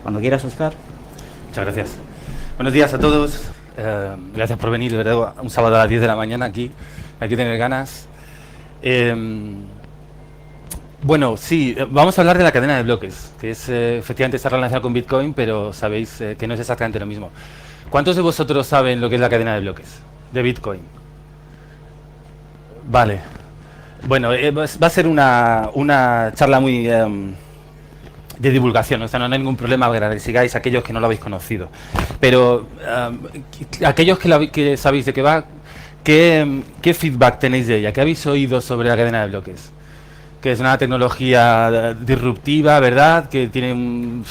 Cuando quieras, Oscar. Muchas gracias. Buenos días a todos. Gracias por venir, de verdad, un sábado a las 10 de la mañana aquí. Hay que tener ganas. Eh, bueno, sí, vamos a hablar de la cadena de bloques, que es efectivamente está relacionada con Bitcoin, pero sabéis que no es exactamente lo mismo. ¿Cuántos de vosotros saben lo que es la cadena de bloques de Bitcoin? Vale. Bueno, va a ser una charla muy de divulgación, o sea, no hay ningún problema para que sigáis aquellos que no lo habéis conocido. Pero aquellos que sabéis de qué va, ¿qué feedback tenéis de ella? ¿Qué habéis oído sobre la cadena de bloques? Que es una tecnología disruptiva, ¿verdad? Que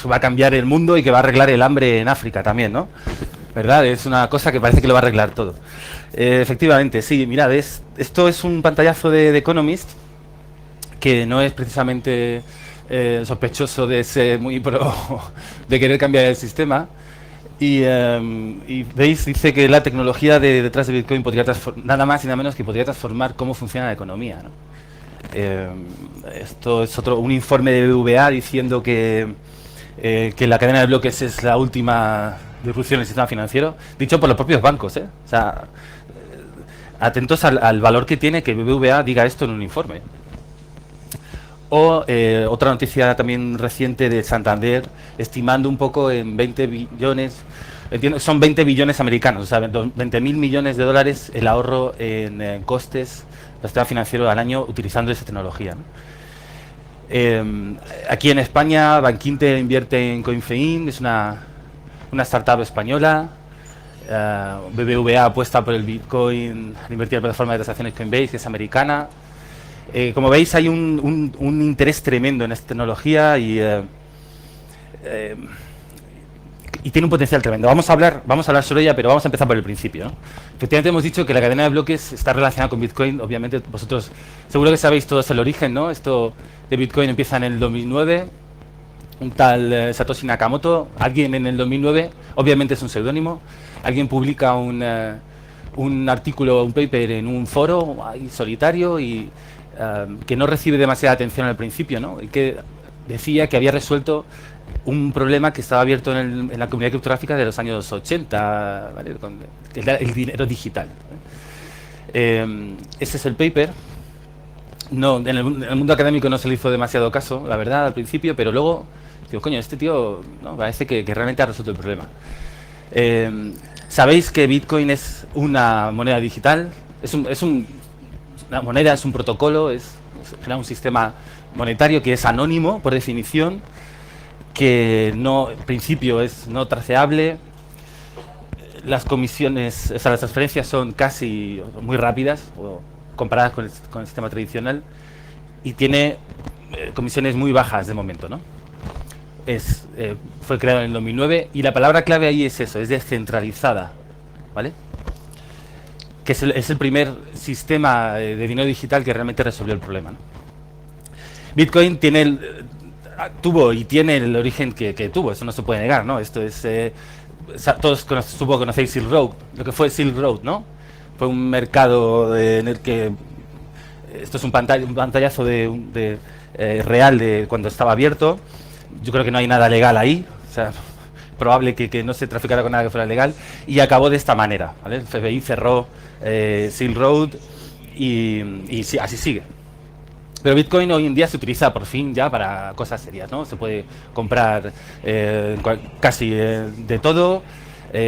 va a cambiar el mundo y que va a arreglar el hambre en África también, ¿no? ¿Verdad? Es una cosa que parece que lo va a arreglar todo. Efectivamente, sí, mirad, esto es un pantallazo de Economist que no es precisamente sospechoso de ser muy pro de querer cambiar el sistema. Y veis, dice que la tecnología detrás de Bitcoin podría nada más y nada menos que podría transformar cómo funciona la economía, ¿no? Esto es un informe de BBVA diciendo que la cadena de bloques es la última disrupción del sistema financiero, dicho por los propios bancos, ¿eh? O sea, atentos al valor que tiene que BBVA diga esto en un informe. O otra noticia también reciente de Santander, estimando un poco en 20 billones, son 20 billones americanos, o sea, 20.000 millones de dólares el ahorro en costes del sistema financiero al año utilizando esa tecnología, ¿no? Aquí en España, Bankinter invierte en Coinfein, es una startup española. BBVA apuesta por el Bitcoin al invertir en la plataforma de transacciones Coinbase, que es americana. Como veis, hay un interés tremendo en esta tecnología y tiene un potencial tremendo. Vamos a hablar sobre ella, pero vamos a empezar por el principio, ¿no? Efectivamente, hemos dicho que la cadena de bloques está relacionada con Bitcoin. Obviamente, vosotros seguro que sabéis todos el origen, ¿no? Esto de Bitcoin empieza en el 2009. Un tal Satoshi Nakamoto, alguien en el 2009, obviamente es un seudónimo, alguien publica un artículo, un paper en un foro ahí solitario y que no recibe demasiada atención al principio, ¿no? Y que decía que había resuelto un problema que estaba abierto en la comunidad criptográfica de los años 80, ¿vale? Con el dinero digital. Ese es el paper. No, en el mundo académico no se le hizo demasiado caso, la verdad, al principio, pero luego digo, coño, este tío, ¿no? Parece que realmente ha resuelto el problema. ¿Sabéis que Bitcoin es una moneda digital? Una moneda es un protocolo, es un sistema monetario que es anónimo, por definición, que no, en principio es no traceable. Las comisiones, o sea, las transferencias son casi muy rápidas comparadas con el sistema tradicional y tiene comisiones muy bajas de momento, ¿no? Fue creado en el 2009 y la palabra clave ahí es eso, es descentralizada, ¿vale? Que es el primer sistema de dinero digital que realmente resolvió el problema, ¿no? Bitcoin tuvo y tiene el origen que tuvo, eso no se puede negar, ¿no? Esto es todos supongo que conocéis Silk Road, lo que fue Silk Road, ¿no? Fue un mercado en el que esto es un pantallazo real de cuando estaba abierto. Yo creo que no hay nada legal ahí, o sea, probable que no se traficara con nada que fuera legal, y acabó de esta manera, ¿vale? El FBI cerró Silk Road y sí, así sigue. Pero Bitcoin hoy en día se utiliza por fin ya para cosas serias, ¿no? Se puede comprar casi de todo.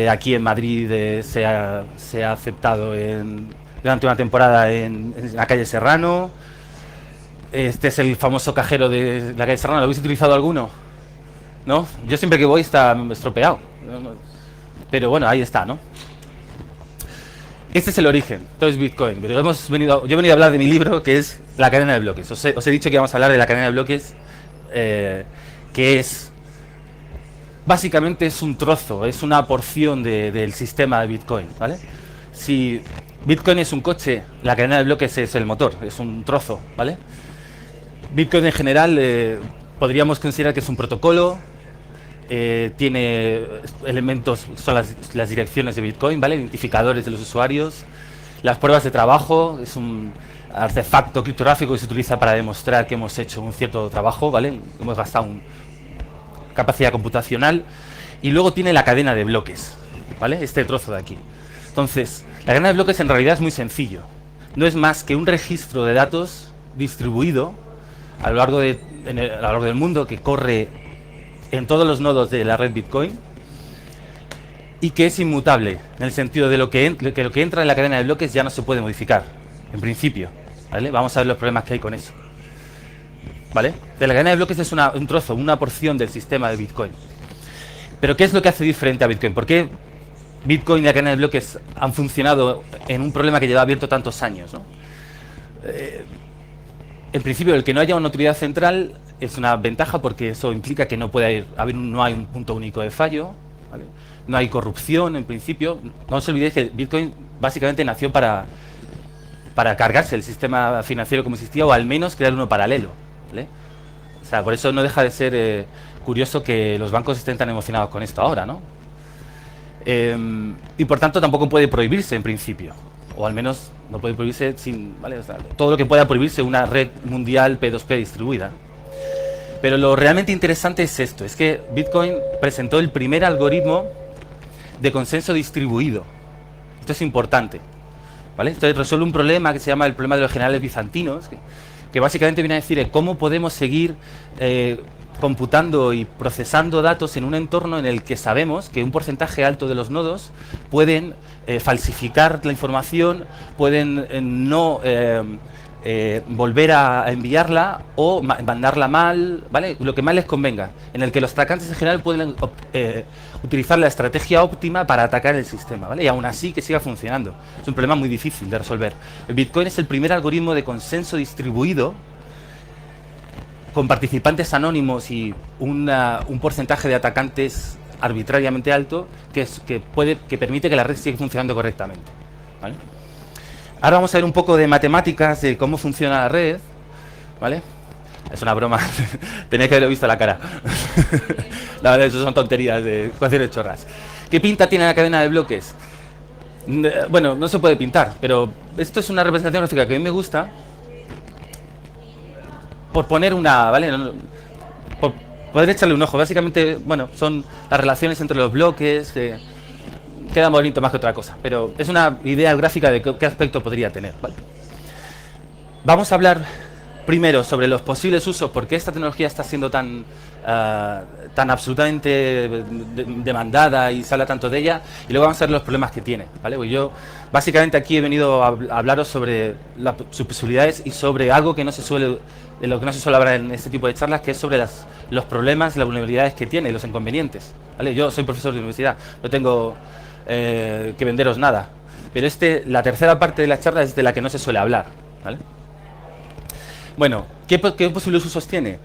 Aquí en Madrid se ha aceptado durante una temporada en la calle Serrano. Este es el famoso cajero de la calle Serrano. ¿Lo habéis utilizado alguno? ¿No? Yo siempre que voy está estropeado. Pero bueno, ahí está, ¿no? Este es el origen, todo es Bitcoin. Pero yo he venido a hablar de mi libro, que es la cadena de bloques. Os he dicho que vamos a hablar de la cadena de bloques, que es básicamente es un trozo, es una porción del sistema de Bitcoin, ¿vale? Si Bitcoin es un coche, la cadena de bloques es el motor, es un trozo, ¿vale? Bitcoin en general podríamos considerar que es un protocolo, tiene elementos, son las direcciones de Bitcoin, ¿vale? Identificadores de los usuarios, las pruebas de trabajo, es un artefacto criptográfico que se utiliza para demostrar que hemos hecho un cierto trabajo, ¿vale? Hemos gastado capacidad computacional, y luego tiene la cadena de bloques, ¿vale? Este trozo de aquí. Entonces, la cadena de bloques en realidad es muy sencillo. No es más que un registro de datos distribuido a lo largo del mundo, que corre en todos los nodos de la red Bitcoin y que es inmutable, en el sentido de lo que entra en la cadena de bloques ya no se puede modificar, en principio, ¿vale? Vamos a ver los problemas que hay con eso, ¿vale? De la cadena de bloques es un trozo, una porción del sistema de Bitcoin. Pero ¿qué es lo que hace diferente a Bitcoin? ¿Por qué Bitcoin y la cadena de bloques han funcionado en un problema que lleva abierto tantos años, ¿no? En principio, el que no haya una autoridad central es una ventaja, porque eso implica que no hay un punto único de fallo, ¿vale? No hay corrupción, en principio. No os olvidéis que Bitcoin básicamente nació para cargarse el sistema financiero como existía, o al menos crear uno paralelo, ¿vale? O sea, por eso no deja de ser curioso que los bancos estén tan emocionados con esto ahora, ¿no? Y por tanto tampoco puede prohibirse en principio, o al menos no puede prohibirse ¿vale? O sea, todo lo que pueda prohibirse una red mundial P2P distribuida. Pero lo realmente interesante es esto, es que Bitcoin presentó el primer algoritmo de consenso distribuido. Esto es importante, ¿vale? Esto resuelve un problema que se llama el problema de los generales bizantinos, que básicamente viene a decir cómo podemos seguir computando y procesando datos en un entorno en el que sabemos que un porcentaje alto de los nodos pueden falsificar la información, pueden no volver a enviarla o mandarla mal, ¿vale? Lo que más les convenga, en el que los atacantes en general pueden utilizar la estrategia óptima para atacar el sistema, ¿vale? Y aún así que siga funcionando. Es un problema muy difícil de resolver. El Bitcoin es el primer algoritmo de consenso distribuido con participantes anónimos y un porcentaje de atacantes arbitrariamente alto que permite que la red siga funcionando correctamente, ¿vale? Ahora vamos a ver un poco de matemáticas de cómo funciona la red, ¿vale? Es una broma, tenía que haber visto la cara. La verdad, eso son tonterías de ecuaciones chorras. ¿Qué pinta tiene la cadena de bloques? Bueno, no se puede pintar, pero esto es una representación gráfica que a mí me gusta, por poner una, ¿vale? Por poder echarle un ojo. Básicamente, bueno, son las relaciones entre los bloques, queda bonito más que otra cosa, pero es una idea gráfica de qué aspecto podría tener, ¿vale? Vamos a hablar primero sobre los posibles usos, porque esta tecnología está siendo tan absolutamente demandada y se habla tanto de ella, y luego vamos a ver los problemas que tiene, ¿vale? Pues yo básicamente aquí he venido a hablaros sobre sus posibilidades y sobre algo de lo que no se suele hablar en este tipo de charlas, que es sobre los problemas y las vulnerabilidades que tiene y los inconvenientes, ¿vale? Yo soy profesor de universidad, no tengo que venderos nada, pero la tercera parte de la charla es de la que no se suele hablar, ¿vale? Bueno, ¿qué posibles usos tiene?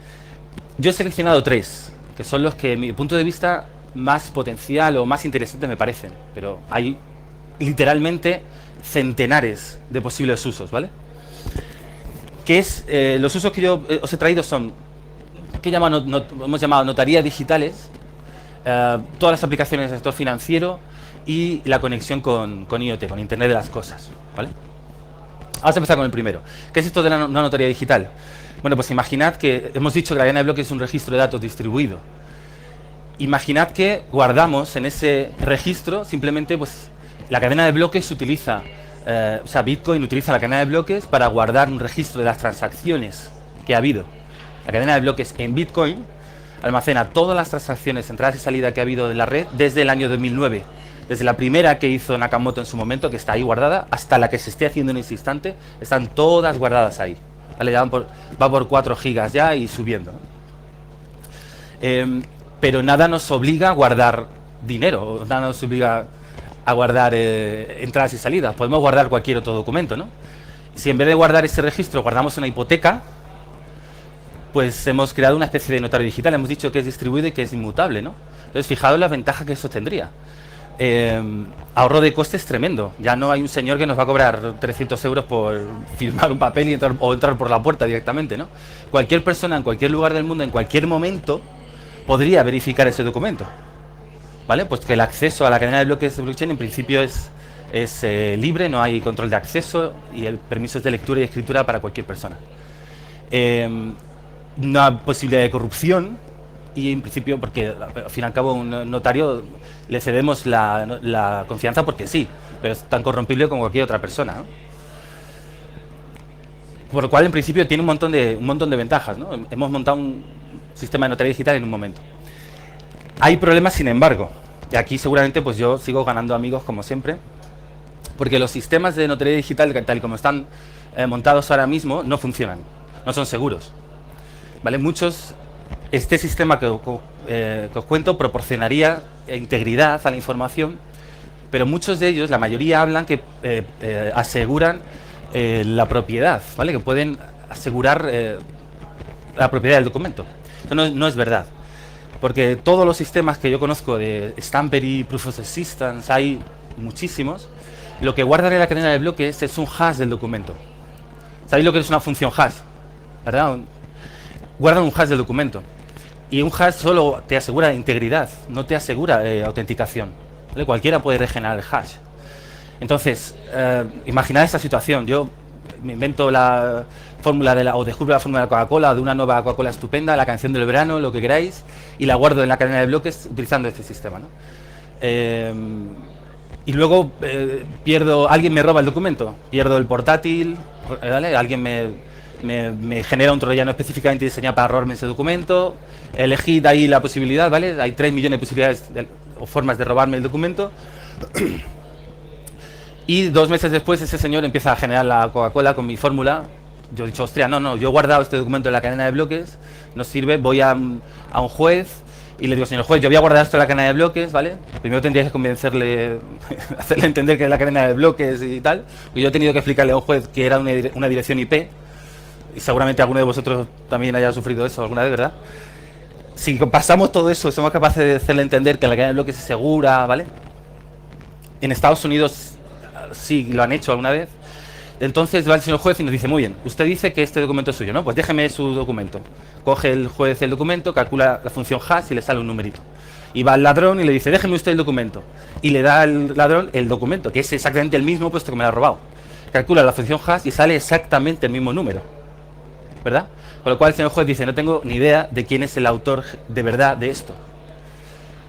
Yo he seleccionado 3, que son los que, en mi punto de vista, más potencial o más interesantes me parecen, pero hay literalmente centenares de posibles usos, ¿vale? Los usos que yo os he traído son, que hemos llamado notarías digitales, todas las aplicaciones del sector financiero y la conexión con IoT, con Internet de las Cosas, ¿vale? Vamos a empezar con el primero. ¿Qué es esto de una notaría digital? Bueno, pues imaginad que hemos dicho que la cadena de bloques es un registro de datos distribuido. Imaginad que guardamos en ese registro simplemente, pues, la cadena de bloques utiliza, o sea, Bitcoin utiliza la cadena de bloques para guardar un registro de las transacciones que ha habido. La cadena de bloques en Bitcoin almacena todas las transacciones, entrada y salida que ha habido de la red desde el año 2009. Desde la primera que hizo Nakamoto en su momento, que está ahí guardada, hasta la que se esté haciendo en ese instante, están todas guardadas ahí. ¿Vale? Ya va por 4 gigas ya y subiendo, ¿no? Pero nada nos obliga a guardar dinero, nada nos obliga a guardar entradas y salidas. Podemos guardar cualquier otro documento, ¿no? Si en vez de guardar ese registro guardamos una hipoteca, pues hemos creado una especie de notario digital. Hemos dicho que es distribuido y que es inmutable, ¿no? Entonces, fijaos la ventaja que eso tendría. Ahorro de costes tremendo. Ya no hay un señor que nos va a cobrar 300 euros por firmar un papel o entrar por la puerta directamente, ¿no? Cualquier persona en cualquier lugar del mundo, en cualquier momento, podría verificar ese documento, ¿vale? Pues que el acceso a la cadena de bloques de blockchain en principio es libre, no hay control de acceso y el permiso es de lectura y escritura para cualquier persona. No hay posibilidad de corrupción, y en principio, porque al fin y al cabo un notario le cedemos la confianza porque sí, pero es tan corrompible como cualquier otra persona, ¿no? Por lo cual, en principio, tiene un montón de ventajas, ¿no? Hemos montado un sistema de notaría digital en un momento. Hay problemas, sin embargo, y aquí seguramente pues yo sigo ganando amigos como siempre, porque los sistemas de notaría digital, tal y como están montados ahora mismo, no funcionan, no son seguros, ¿vale? Este sistema que os cuento proporcionaría integridad a la información, pero muchos de ellos, la mayoría, hablan que aseguran la propiedad, ¿vale? Que pueden asegurar la propiedad del documento. Eso no es verdad, porque todos los sistemas que yo conozco de Stampery, Proof of Existence, hay muchísimos. Lo que guardan en la cadena de bloques es un hash del documento. ¿Sabéis lo que es una función hash? ¿Verdad? Guardan un hash del documento. Y un hash solo te asegura integridad, no te asegura autenticación, ¿vale? Cualquiera puede regenerar el hash. Entonces, imaginad esta situación. Yo me invento la fórmula o descubro la fórmula de Coca-Cola, de una nueva Coca-Cola estupenda, la canción del verano, lo que queráis, y la guardo en la cadena de bloques utilizando este sistema, ¿no? Y luego alguien me roba el documento, pierdo el portátil, ¿vale? Alguien me genera un troyano específicamente diseñado para robarme ese documento, elegid ahí la posibilidad, ¿vale? Hay 3 millones de posibilidades o formas de robarme el documento. Y 2 meses después ese señor empieza a generar la Coca-Cola con mi fórmula. Yo he dicho, ostras, no, yo he guardado este documento en la cadena de bloques, no sirve, voy a un juez y le digo, señor juez, yo voy a guardar esto en la cadena de bloques, ¿vale? Primero tendría que convencerle, hacerle entender que es la cadena de bloques y tal, porque yo he tenido que explicarle a un juez que era una dirección IP, y seguramente alguno de vosotros también haya sufrido eso alguna vez, ¿verdad? Si pasamos todo eso, somos capaces de hacerle entender que la cadena de bloques es segura, ¿vale? En Estados Unidos sí lo han hecho alguna vez. Entonces va el señor juez y nos dice, muy bien, usted dice que este documento es suyo, ¿no? Pues déjeme su documento. Coge el juez el documento, calcula la función hash y le sale un numerito. Y va al ladrón y le dice, déjeme usted el documento. Y le da al ladrón el documento, que es exactamente el mismo puesto que me lo ha robado. Calcula la función hash y sale exactamente el mismo número, ¿verdad? Con lo cual el señor juez dice, no tengo ni idea de quién es el autor de verdad de esto.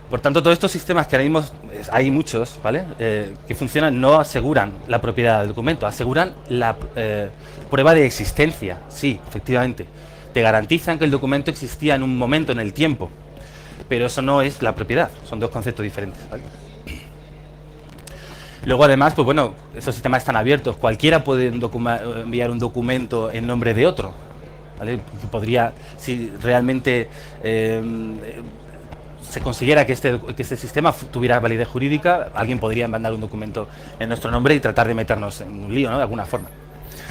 Por tanto, todos estos sistemas que ahora mismo hay muchos, ¿vale? Que funcionan, no aseguran la propiedad del documento, aseguran la prueba de existencia, sí, efectivamente. Te garantizan que el documento existía en un momento en el tiempo, pero eso no es la propiedad, son dos conceptos diferentes, ¿vale? Luego, además, pues bueno, esos sistemas están abiertos, cualquiera puede enviar un documento en nombre de otro, ¿vale? Podría, si realmente se consiguiera que este sistema tuviera validez jurídica, alguien podría mandar un documento en nuestro nombre y tratar de meternos en un lío, ¿no? De alguna forma.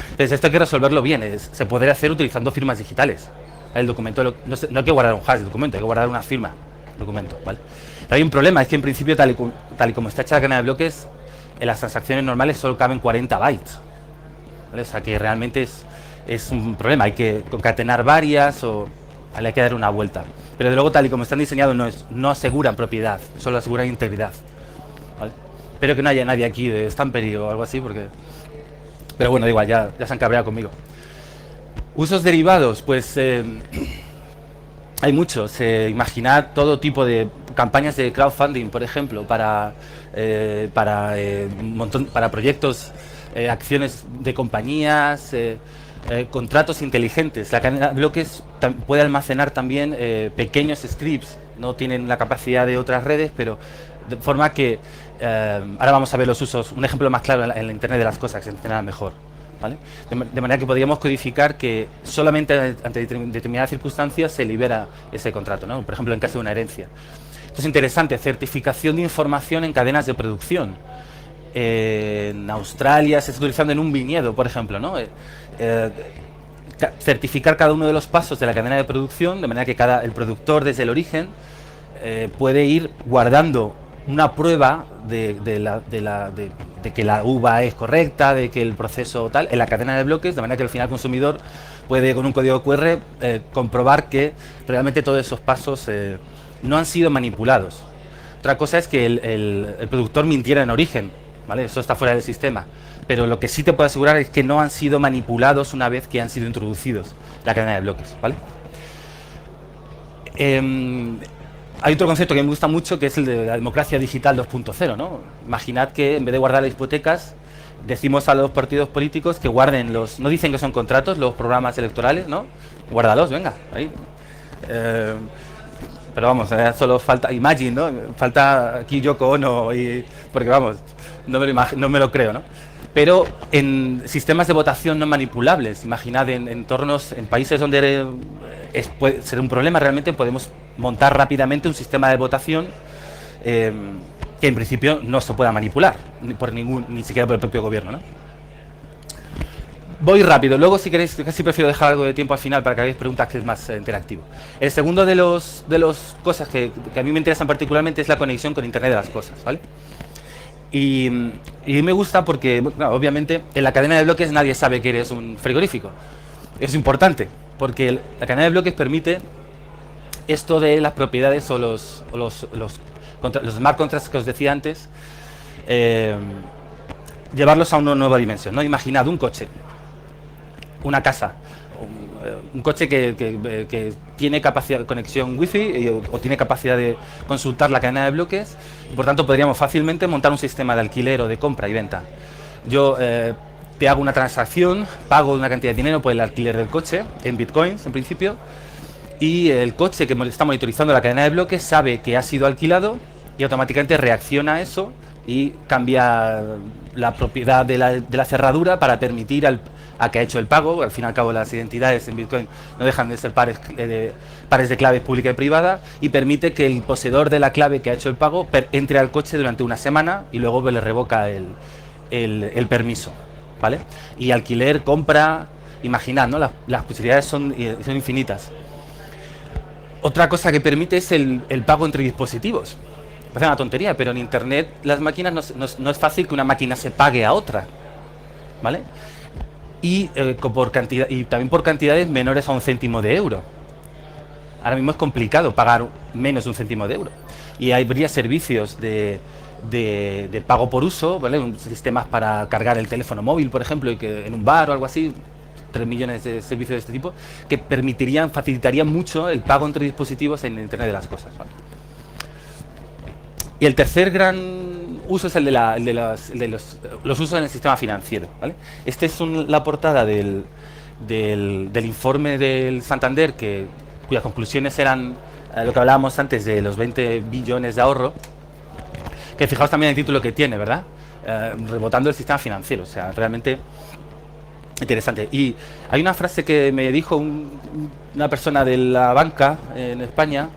Entonces, esto hay que resolverlo bien. Se puede hacer utilizando firmas digitales. El documento, no hay que guardar un hash de documento, hay que guardar una firma de documento, ¿vale? Pero hay un problema, es que en principio, tal y como está hecha la cadena de bloques, en las transacciones normales solo caben 40 bytes, ¿vale? O sea que realmente es un problema, hay que concatenar varias o hay que dar una vuelta. Pero de luego, tal y como están diseñados, no aseguran propiedad, solo aseguran integridad, ¿vale? Espero que no haya nadie aquí de Stampery o algo así, porque... Pero bueno, da igual, ya se han cabreado conmigo. Usos derivados, pues hay muchos. Imaginad todo tipo de campañas de crowdfunding, por ejemplo, para proyectos, acciones de compañías, contratos inteligentes. La cadena de bloques puede almacenar también pequeños scripts, no tienen la capacidad de otras redes, pero de forma que ahora vamos a ver los usos, un ejemplo más claro en la Internet de las cosas, que se entenderá mejor, ¿vale? De manera que podríamos codificar que solamente ante determinadas circunstancias se libera ese contrato, ¿no? Por ejemplo, en caso de una herencia. Esto es interesante, certificación de información en cadenas de producción. En Australia se está utilizando en un viñedo, por ejemplo, ¿no? Certificar cada uno de los pasos de la cadena de producción, de manera que el productor desde el origen puede ir guardando una prueba de que la uva es correcta, de que el proceso tal, en la cadena de bloques, de manera que al final el consumidor puede con un código QR comprobar que realmente todos esos pasos no han sido manipulados. Otra cosa es que el productor mintiera en origen, ¿vale? Eso está fuera del sistema. Pero lo que sí te puedo asegurar es que no han sido manipulados una vez que han sido introducidos en la cadena de bloques, ¿vale? Hay otro concepto que me gusta mucho, que es el de la democracia digital 2.0, ¿no? Imaginad que en vez de guardar las hipotecas, decimos a los partidos políticos que guarden no dicen que son contratos, los programas electorales, ¿no? Guárdalos, venga, ahí. Pero vamos, solo falta Imagine, ¿no? Falta aquí Yoko Ono, porque vamos, no me lo creo, ¿no? Pero en sistemas de votación no manipulables, imaginad en entornos, en países donde puede ser un problema, realmente podemos montar rápidamente un sistema de votación que en principio no se pueda manipular, ni siquiera por el propio gobierno, ¿no? Voy rápido, luego si queréis, casi prefiero dejar algo de tiempo al final para que hagáis preguntas, que es más interactivo. El segundo de los cosas que a mí me interesan particularmente es la conexión con Internet de las cosas, ¿vale? Y me gusta porque, bueno, obviamente, en la cadena de bloques nadie sabe que eres un frigorífico. Es importante, porque la cadena de bloques permite esto de las propiedades o los smart contracts que os decía antes, llevarlos a una nueva dimensión, ¿no? Imaginad un coche, una casa, un coche que tiene capacidad de conexión wifi o tiene capacidad de consultar la cadena de bloques, y por tanto podríamos fácilmente montar un sistema de alquiler o de compra y venta. Yo te hago una transacción, pago una cantidad de dinero por el alquiler del coche, en bitcoins en principio, y el coche que está monitorizando la cadena de bloques sabe que ha sido alquilado y automáticamente reacciona a eso y cambia la propiedad de la cerradura para permitir a que ha hecho el pago. Al fin y al cabo, las identidades en Bitcoin no dejan de ser pares de clave pública y privada, y permite que el poseedor de la clave que ha hecho el pago entre al coche durante una semana y luego le revoca el permiso, ¿vale? Y alquiler, compra, imaginad, ¿no? Las posibilidades son infinitas. Otra cosa que permite es el pago entre dispositivos. Parece una tontería, pero en Internet las máquinas no es fácil que una máquina se pague a otra, ¿vale? Y también por cantidades menores a 1 céntimo de euro. Ahora mismo es complicado pagar menos de 1 céntimo de euro. Y habría servicios de pago por uso, ¿vale? Sistemas para cargar el teléfono móvil, por ejemplo, y que en un bar o algo así, 3 millones de servicios de este tipo, que facilitarían mucho el pago entre dispositivos en Internet de las cosas, ¿vale? Y el tercer gran uso es el de los usos en el sistema financiero, ¿vale? Esta es la portada del informe del Santander, cuyas conclusiones eran lo que hablábamos antes de los 20 billones de ahorro, que fijaos también el título que tiene, ¿verdad? Rebotando el sistema financiero, o sea, realmente interesante. Y hay una frase que me dijo una persona de la banca en España,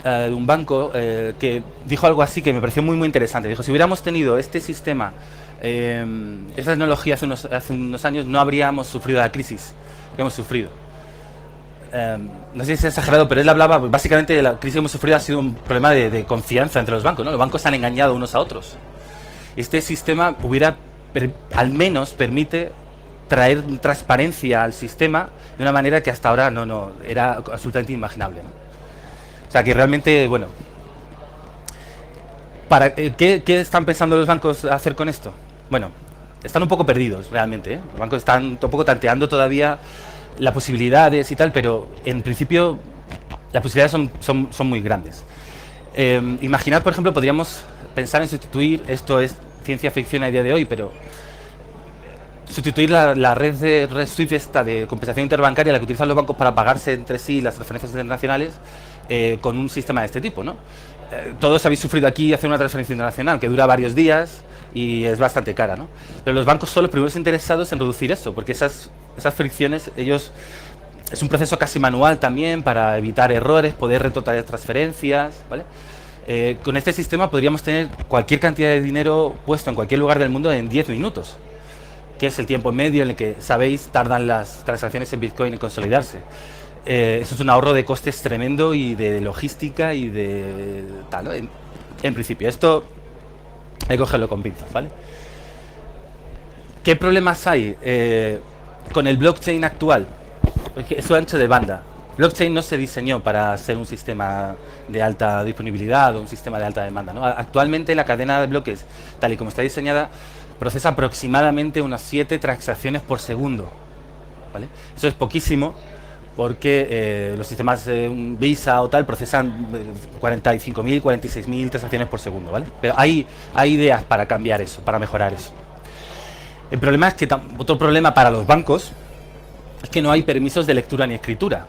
de un banco, que dijo algo así que me pareció muy interesante. Dijo: si hubiéramos tenido este sistema, esta tecnología hace unos años, no habríamos sufrido la crisis que hemos sufrido. No sé si es exagerado, pero él hablaba, básicamente, de la crisis que hemos sufrido ha sido un problema de confianza entre los bancos, ¿no? Los bancos se han engañado unos a otros. Este sistema al menos permite traer transparencia al sistema de una manera que hasta ahora no era absolutamente inimaginable, ¿no? O sea que realmente, bueno, ¿qué están pensando los bancos hacer con esto? Bueno, están un poco perdidos realmente, ¿eh? Los bancos están un poco tanteando todavía las posibilidades y tal, pero en principio las posibilidades son muy grandes. Imaginad, por ejemplo, podríamos pensar en sustituir, esto es ciencia ficción a día de hoy, pero sustituir la red SWIFT esta de compensación interbancaria, la que utilizan los bancos para pagarse entre sí las transferencias internacionales, con un sistema de este tipo, ¿no? Todos habéis sufrido aquí hacer una transferencia internacional que dura varios días y es bastante cara, ¿no? Pero los bancos son los primeros interesados en reducir eso, porque esas fricciones, es un proceso casi manual también para evitar errores, poder retrotraer transferencias, ¿vale? Con este sistema podríamos tener cualquier cantidad de dinero puesto en cualquier lugar del mundo en 10 minutos, que es el tiempo medio en el que, sabéis, tardan las transacciones en Bitcoin en consolidarse. Eso es un ahorro de costes tremendo y de logística y de tal, ¿no? En principio, esto hay que cogerlo con pinzas, ¿vale? ¿Qué problemas hay con el blockchain actual? Es su ancho de banda. Blockchain no se diseñó para ser un sistema de alta disponibilidad o un sistema de alta demanda, ¿no? Actualmente la cadena de bloques, tal y como está diseñada, procesa aproximadamente unas 7 transacciones por segundo, ¿vale? Eso es poquísimo porque los sistemas Visa o tal procesan 45.000, 46.000 transacciones por segundo, ¿vale? Pero hay ideas para cambiar eso, para mejorar eso. El problema es que otro problema para los bancos es que no hay permisos de lectura ni escritura.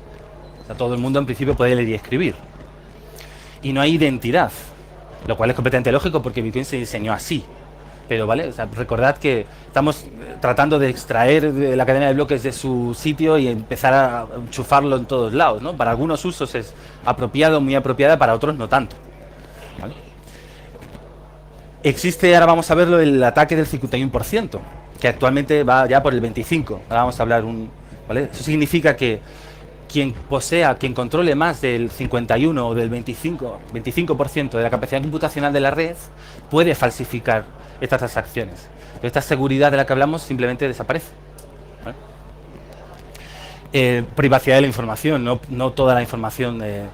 O sea, todo el mundo en principio puede leer y escribir. Y no hay identidad, lo cual es completamente lógico porque Bitcoin se diseñó así. Pero, ¿vale? O sea, recordad que estamos tratando de extraer la cadena de bloques de su sitio y empezar a enchufarlo en todos lados, ¿no? Para algunos usos es apropiado, muy apropiada, para otros no tanto, ¿vale? Existe, ahora vamos a verlo, el ataque del 51%, que actualmente va ya por el 25%. Ahora vamos a hablar ¿vale? Eso significa que quien controle más del 51 o del 25% de la capacidad computacional de la red puede falsificar estas transacciones. Pero esta seguridad de la que hablamos simplemente desaparece, ¿vale? Privacidad de la información, no toda la información de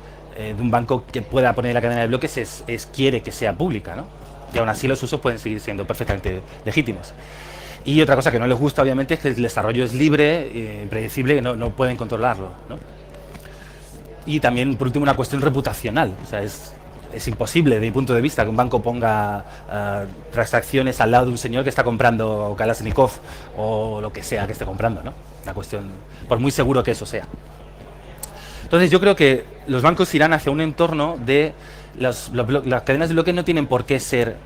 un banco que pueda poner la cadena de bloques quiere que sea pública, ¿no? Y aún así los usos pueden seguir siendo perfectamente legítimos. Y otra cosa que no les gusta, obviamente, es que el desarrollo es libre, impredecible, que no pueden controlarlo, ¿no? Y también, por último, una cuestión reputacional. O sea, es imposible, desde mi punto de vista, que un banco ponga transacciones al lado de un señor que está comprando Kalashnikov o lo que sea que esté comprando, ¿no? Una cuestión, por muy seguro que eso sea. Entonces, yo creo que los bancos irán hacia un entorno de las cadenas de bloques no tienen por qué ser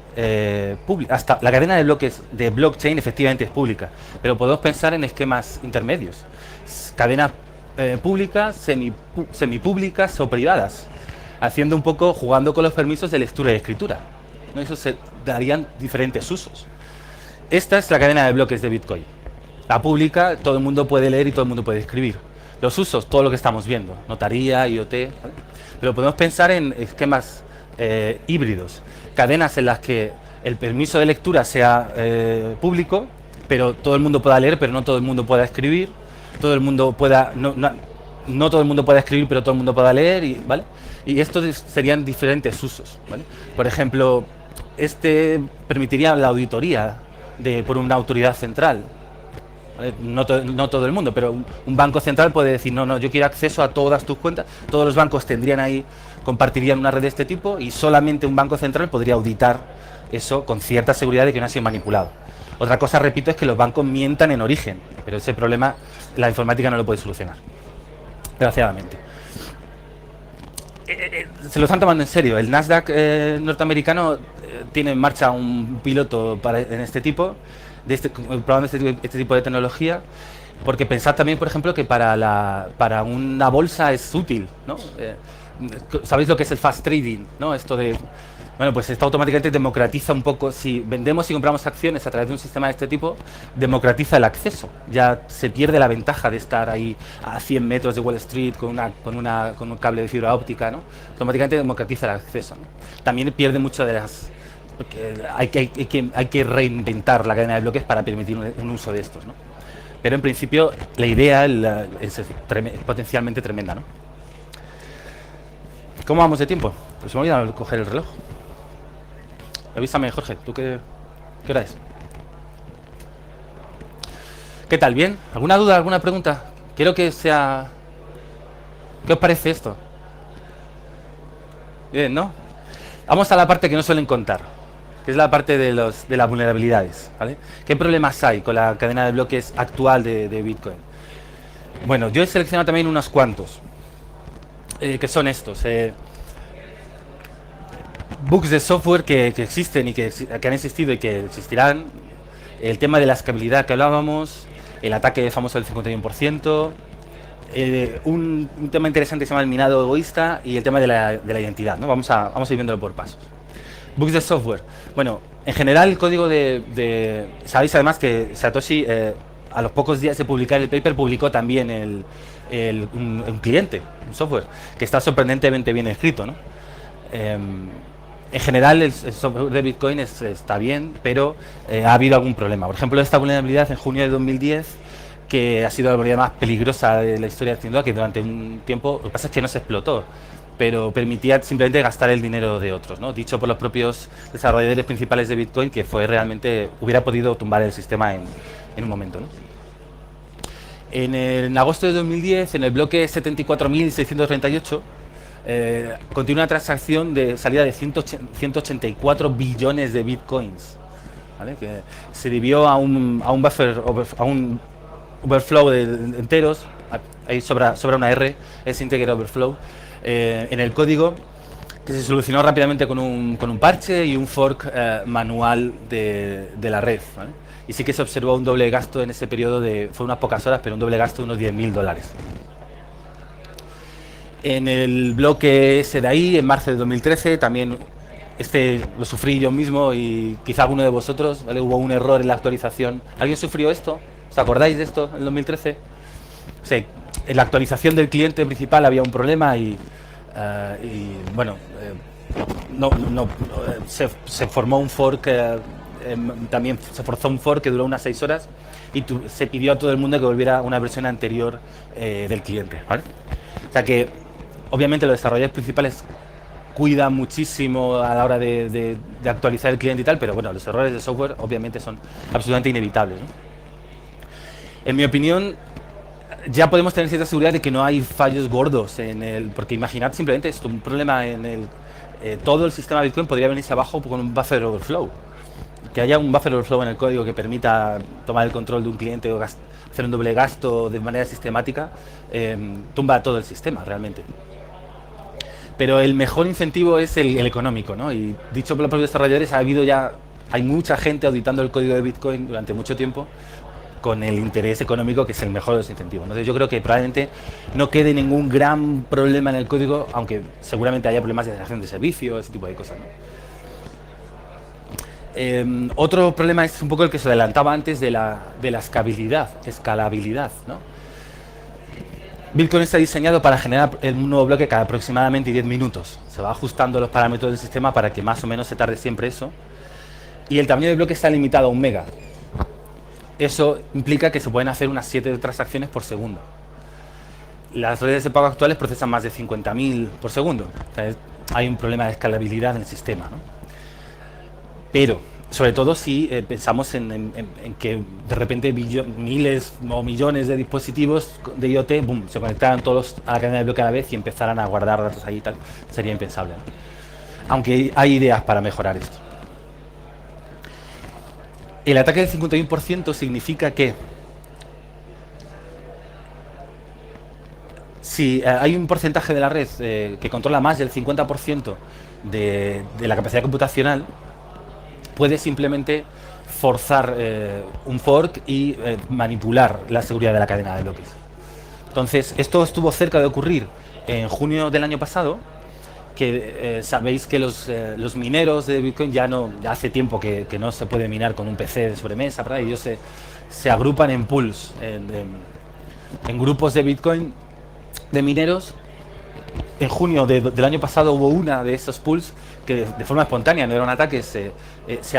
públicas. Hasta la cadena de bloques de blockchain efectivamente es pública, pero podemos pensar en esquemas intermedios, cadenas públicas, semipúblicas o privadas, haciendo un poco, jugando con los permisos de lectura y escritura, ¿no? Eso se darían diferentes usos. Esta es la cadena de bloques de Bitcoin. La pública, todo el mundo puede leer y todo el mundo puede escribir. Los usos, todo lo que estamos viendo, notaría, IoT, ¿vale? Pero podemos pensar en esquemas híbridos, cadenas en las que el permiso de lectura sea público, pero todo el mundo pueda leer, pero no todo el mundo pueda escribir, todo el mundo pueda, no todo el mundo pueda escribir, pero todo el mundo pueda leer, ¿vale? Y estos serían diferentes usos, ¿vale? Por ejemplo, permitiría la auditoría por una autoridad central. ¿Vale? No todo el mundo, pero un banco central puede decir, no, yo quiero acceso a todas tus cuentas. Todos los bancos compartirían una red de este tipo y solamente un banco central podría auditar eso con cierta seguridad de que no ha sido manipulado. Otra cosa, repito, es que los bancos mientan en origen, pero ese problema la informática no lo puede solucionar, desgraciadamente. Se lo están tomando en serio. El Nasdaq norteamericano tiene en marcha un piloto en este tipo, probando este tipo de tecnología, porque pensad también, por ejemplo, que para una bolsa es útil, ¿no? ¿Sabéis lo que es el fast trading, ¿no? Esto de, bueno, pues esto automáticamente democratiza un poco. Si vendemos y compramos acciones a través de un sistema de este tipo, democratiza el acceso. Ya se pierde la ventaja de estar ahí a 100 metros de Wall Street con un cable de fibra óptica, ¿no? Automáticamente democratiza el acceso, ¿no? También pierde mucho de las... Porque hay que reinventar la cadena de bloques para permitir un uso de estos, ¿no? Pero en principio la idea es potencialmente tremenda, ¿no? ¿Cómo vamos de tiempo? Pues me voy a coger el reloj. Avísame, Jorge, ¿tú qué hora es? ¿Qué tal? ¿Bien? ¿Alguna duda, alguna pregunta? Quiero que sea... ¿Qué os parece esto? Bien, ¿no? Vamos a la parte que no suelen contar, que es la parte de las vulnerabilidades, ¿vale? ¿Qué problemas hay con la cadena de bloques actual de Bitcoin? Bueno, yo he seleccionado también unos cuantos, que son estos. Bugs de software que existen y que han existido y que existirán. El tema de la escalabilidad que hablábamos, el ataque famoso del 51%, un tema interesante que se llama el minado egoísta y el tema de la identidad, ¿no? Vamos a ir viéndolo por pasos. Bugs de software. Bueno, en general el código sabéis además que Satoshi a los pocos días de publicar el paper publicó también un cliente, un software, que está sorprendentemente bien escrito, ¿no? En general el software de Bitcoin está bien, pero ha habido algún problema. Por ejemplo, esta vulnerabilidad en junio de 2010, que ha sido la vulnerabilidad más peligrosa de la historia de Zendua, que durante un tiempo, lo que pasa es que no se explotó, pero permitía simplemente gastar el dinero de otros, ¿no? Dicho por los propios desarrolladores principales de Bitcoin, que hubiera podido tumbar el sistema en un momento, ¿no? En agosto de 2010, en el bloque 74.638, continúa una transacción de salida de 184 billones de bitcoins, ¿vale? Que se debió a un overflow de enteros. Ahí sobra una R, es integer overflow, en el código, que se solucionó rápidamente con un parche y un fork manual de la red, ¿vale? Y sí que se observó un doble gasto en ese periodo, fue unas pocas horas, pero un doble gasto de unos $10.000. En el bloque ese de ahí, en marzo de 2013, también lo sufrí yo mismo y quizá alguno de vosotros, ¿vale? Hubo un error en la actualización. ¿Alguien sufrió esto? ¿Os acordáis de esto en 2013? Sí, en la actualización del cliente principal había un problema y bueno, se formó un fork, también se forzó un fork que duró unas 6 horas y se pidió a todo el mundo que volviera a una versión anterior del cliente, ¿vale? O sea que obviamente los desarrolladores principales cuidan muchísimo a la hora de actualizar el cliente y tal, pero bueno, los errores de software obviamente son absolutamente inevitables, ¿no? En mi opinión, ya podemos tener cierta seguridad de que no hay fallos gordos porque imaginad simplemente esto, un problema todo el sistema Bitcoin podría venirse abajo con un buffer overflow. Que haya un buffer overflow en el código que permita tomar el control de un cliente o hacer un doble gasto de manera sistemática, tumba todo el sistema realmente. Pero el mejor incentivo es el económico, ¿no? Y dicho por los propios desarrolladores, hay mucha gente auditando el código de Bitcoin durante mucho tiempo con el interés económico, que es el mejor de los incentivos. Entonces yo creo que probablemente no quede ningún gran problema en el código, aunque seguramente haya problemas de generación de servicio, ese tipo de cosas, ¿no? Otro problema es un poco el que se adelantaba antes de la escalabilidad, ¿no? Bitcoin está diseñado para generar un nuevo bloque cada aproximadamente 10 minutos. Se va ajustando los parámetros del sistema para que más o menos se tarde siempre eso. Y el tamaño del bloque está limitado a 1 mega. Eso implica que se pueden hacer unas 7 transacciones por segundo. Las redes de pago actuales procesan más de 50.000 por segundo. O sea, hay un problema de escalabilidad en el sistema, ¿no? Pero, sobre todo si pensamos en que de repente miles o millones de dispositivos de IoT, boom, se conectaran todos a la cadena de bloque a la vez y empezaran a guardar datos ahí y tal, sería impensable, ¿no? Aunque hay ideas para mejorar esto. El ataque del 51% significa que si hay un porcentaje de la red que controla más del 50% de la capacidad computacional, puede simplemente forzar un fork y manipular la seguridad de la cadena de bloques. Entonces, esto estuvo cerca de ocurrir en junio del año pasado, que sabéis que los mineros de Bitcoin ya hace tiempo que no se puede minar con un PC de sobremesa, ¿verdad? Y ellos se agrupan en pools, en grupos de Bitcoin de mineros. En junio del año pasado hubo una de esos pools que de forma espontánea, no era un ataque, se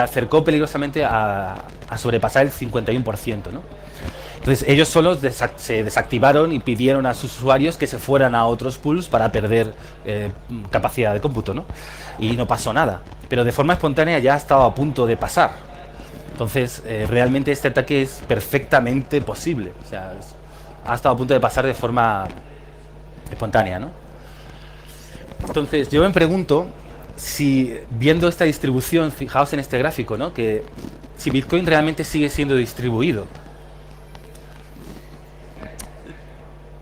acercó peligrosamente a sobrepasar el 51%, ¿no? Entonces ellos solos se desactivaron y pidieron a sus usuarios que se fueran a otros pools para perder capacidad de cómputo, ¿no? Y no pasó nada, pero de forma espontánea ya estaba a punto de pasar. Entonces realmente este ataque es perfectamente posible, o sea, ha estado a punto de pasar de forma espontánea, ¿no? Entonces yo me pregunto si, viendo esta distribución, fijaos en este gráfico, ¿no? Que si Bitcoin realmente sigue siendo distribuido.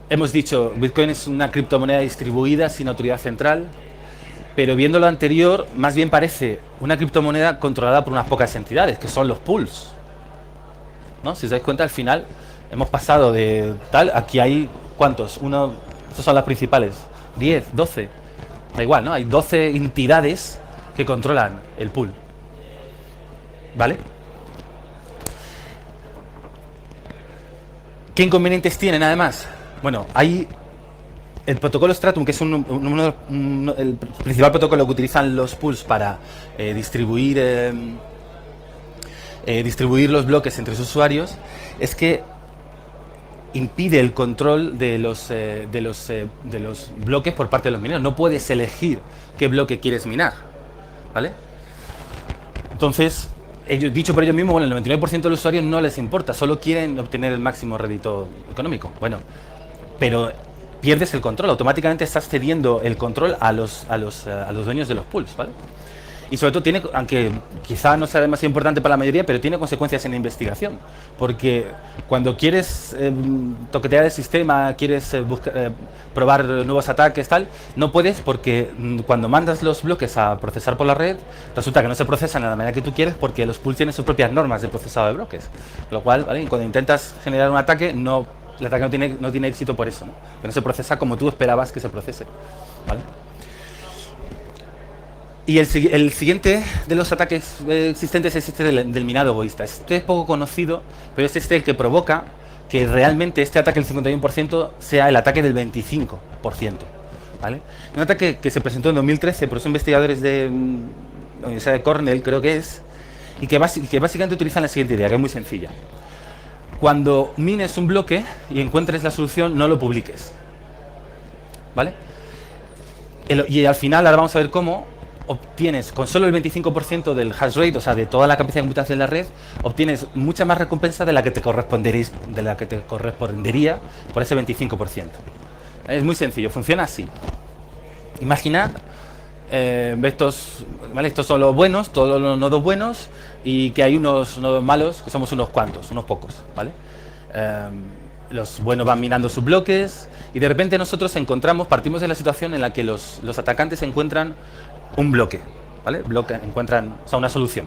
Hemos dicho, Bitcoin es una criptomoneda distribuida sin autoridad central, pero viendo lo anterior, más bien parece una criptomoneda controlada por unas pocas entidades, que son los pools, ¿no? Si os dais cuenta, al final hemos pasado de tal, aquí hay, ¿cuántos? Estas son las principales, 10, 12, da igual, ¿no? Hay 12 entidades que controlan el pool, ¿vale? ¿Qué inconvenientes tienen además? Bueno, hay el protocolo Stratum, que es el principal protocolo que utilizan los pools para distribuir los bloques entre sus usuarios, es que impide el control de los bloques por parte de los mineros. No puedes elegir qué bloque quieres minar, ¿vale? Entonces, ellos, dicho por ellos mismos, bueno, el 99% de los usuarios no les importa, solo quieren obtener el máximo rédito económico. Bueno, pero pierdes el control, automáticamente estás cediendo el control a los dueños de los pools, ¿vale? Y sobre todo tiene, aunque quizá no sea demasiado importante para la mayoría, pero tiene consecuencias en la investigación. Porque cuando quieres toquetear el sistema, quieres probar nuevos ataques, tal, no puedes porque cuando mandas los bloques a procesar por la red, resulta que no se procesan de la manera que tú quieres porque los pools tienen sus propias normas de procesado de bloques. Lo cual, ¿vale? Cuando intentas generar un ataque, el ataque no tiene éxito por eso, ¿no? Que no se procesa como tú esperabas que se procese, ¿vale? Y el siguiente de los ataques existentes es este del minado egoísta. Este es poco conocido, pero es este el que provoca que realmente este ataque del 51% sea el ataque del 25%. ¿Vale? Un ataque que se presentó en 2013 por los investigadores de la Universidad de Cornell, creo que es, y que básicamente utilizan la siguiente idea, que es muy sencilla. Cuando mines un bloque y encuentres la solución, no lo publiques. ¿Vale? Y al final, ahora vamos a ver cómo obtienes, con solo el 25% del hash rate, o sea, de toda la capacidad de computación de la red, obtienes mucha más recompensa de la que te correspondería por ese 25%. Es muy sencillo, funciona así. Imaginad, ¿vale? Estos son los buenos, todos los nodos buenos, y que hay unos nodos malos, que somos unos cuantos, unos pocos, ¿vale? Los buenos van minando sus bloques, y de repente nosotros partimos de la situación en la que los atacantes encuentran un bloque, ¿vale? Encuentran, o sea, una solución.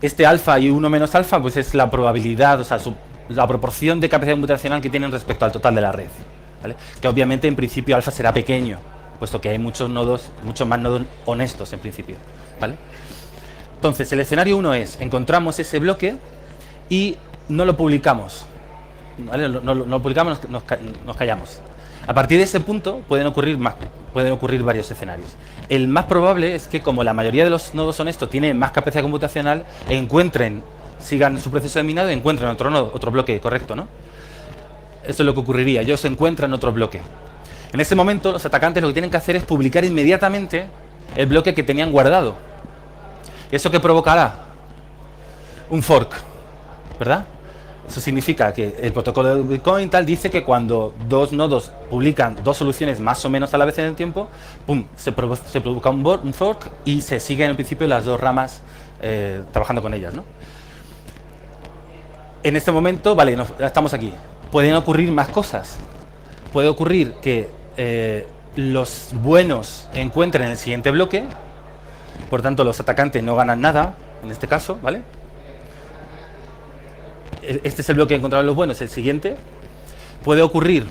Este alfa y 1 menos alfa, pues es la probabilidad, o sea, la proporción de capacidad computacional que tienen respecto al total de la red, ¿vale? Que obviamente en principio alfa será pequeño, puesto que hay muchos más nodos honestos en principio, ¿vale? Entonces, el escenario 1 es, encontramos ese bloque y no lo publicamos, ¿vale? No lo publicamos, nos callamos. A partir de ese punto pueden ocurrir varios escenarios. El más probable es que, como la mayoría de los nodos honestos tienen más capacidad computacional, sigan su proceso de minado y encuentren otro bloque correcto, ¿no? Eso es lo que ocurriría. Ellos encuentran otro bloque. En ese momento, los atacantes lo que tienen que hacer es publicar inmediatamente el bloque que tenían guardado. ¿Eso qué provocará? Un fork, ¿verdad? Eso significa que el protocolo de Bitcoin dice que cuando dos nodos publican dos soluciones más o menos a la vez en el tiempo, ¡pum!, se provoca un fork y se siguen en principio las dos ramas trabajando con ellas, ¿no? En este momento, vale, estamos aquí. Pueden ocurrir más cosas. Puede ocurrir que los buenos encuentren el siguiente bloque, por tanto los atacantes no ganan nada, en este caso, ¿vale? Este es el bloque que encontraron los buenos, el siguiente. Puede ocurrir